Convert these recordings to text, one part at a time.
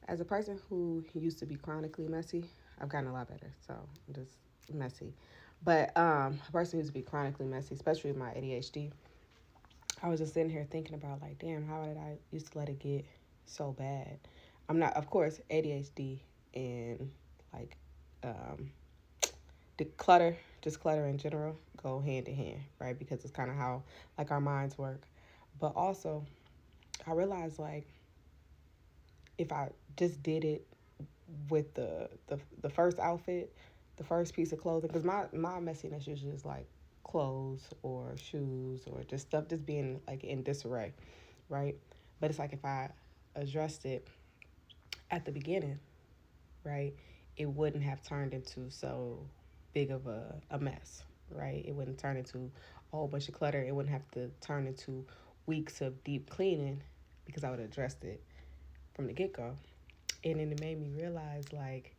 As a person who used to be chronically messy, I've gotten a lot better. So I'm just messy. But a person who used to be chronically messy, especially with my ADHD, I was just sitting here thinking about like, damn, how did I used to let it get so bad? I'm not, of course, ADHD and like the clutter, just clutter in general, go hand in hand, right? Because it's kind of how like our minds work. But also, I realized like if I just did it with the first outfit, the first piece of clothing, because my messiness usually is like clothes or shoes or just stuff just being like in disarray, right? But it's like if I addressed it at the beginning, right, it wouldn't have turned into so big of a mess, right? It wouldn't turn into a whole bunch of clutter. It wouldn't have to turn into weeks of deep cleaning because I would have addressed it from the get go. And then it made me realize like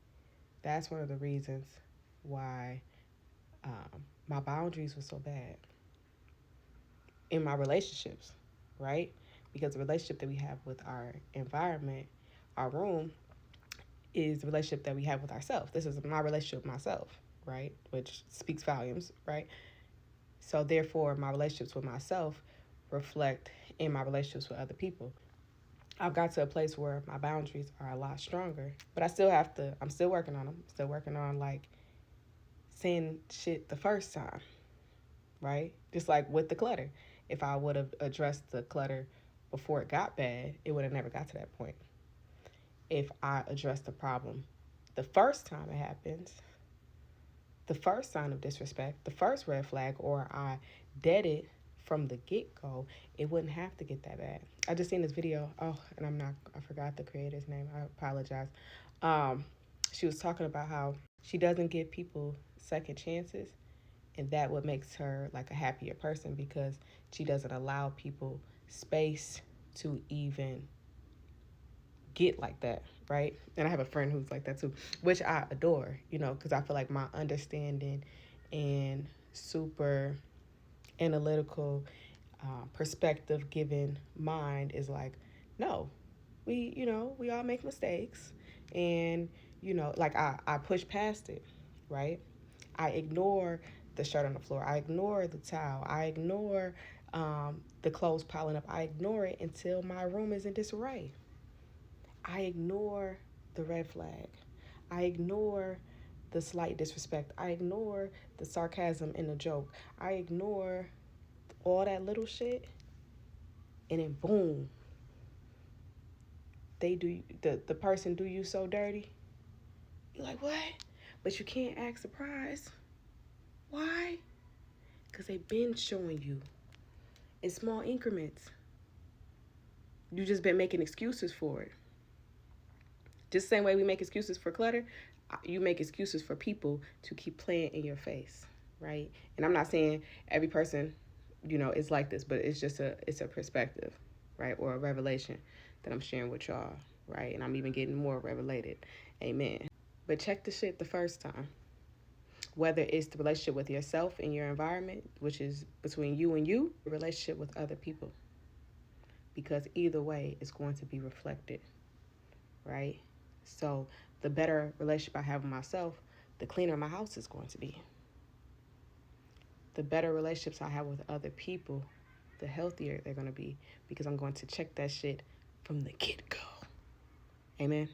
that's one of the reasons why my boundaries were so bad in my relationships, right? Because the relationship that we have with our environment, our room, is the relationship that we have with ourselves. This is my relationship with myself, right? Which speaks volumes, right? So therefore, my relationships with myself reflect in my relationships with other people. I've got to a place where my boundaries are a lot stronger, but I'm still working on them. Still working on like saying shit the first time, right? Just like with the clutter. If I would have addressed the clutter before it got bad, it would have never got to that point. If I addressed the problem the first time it happens, the first sign of disrespect, the first red flag, or I dead it from the get-go, it wouldn't have to get that bad. I just seen this video. Oh, and I forgot the creator's name. I apologize. She was talking about how she doesn't give people second chances, and that what makes her like a happier person because she doesn't allow people space to even get like that, right? And I have a friend who's like that too, which I adore, because I feel like my understanding and super analytical perspective given mind is like, no, we all make mistakes. And, like I push past it, right? I ignore the shirt on the floor. I ignore the towel. I ignore the clothes piling up. I ignore it until my room is in disarray. I ignore the red flag. I ignore the slight disrespect. I ignore the sarcasm in the joke. I ignore all that little shit, and then boom, they do the person do you so dirty. You're like, what? But you can't act surprised. Why? Because they've been showing you in small increments. You just been making excuses for it. Just the same way we make excuses for clutter, you make excuses for people to keep playing in your face, right? And I'm not saying every person, is like this, but it's a perspective, right? Or a revelation that I'm sharing with y'all, right? And I'm even getting more revelated. Amen. But check the shit the first time. Whether it's the relationship with yourself and your environment, which is between you and you, the relationship with other people. Because either way, it's going to be reflected, right? So the better relationship I have with myself, the cleaner my house is going to be. The better relationships I have with other people, the healthier they're going to be because I'm going to check that shit from the get-go. Amen.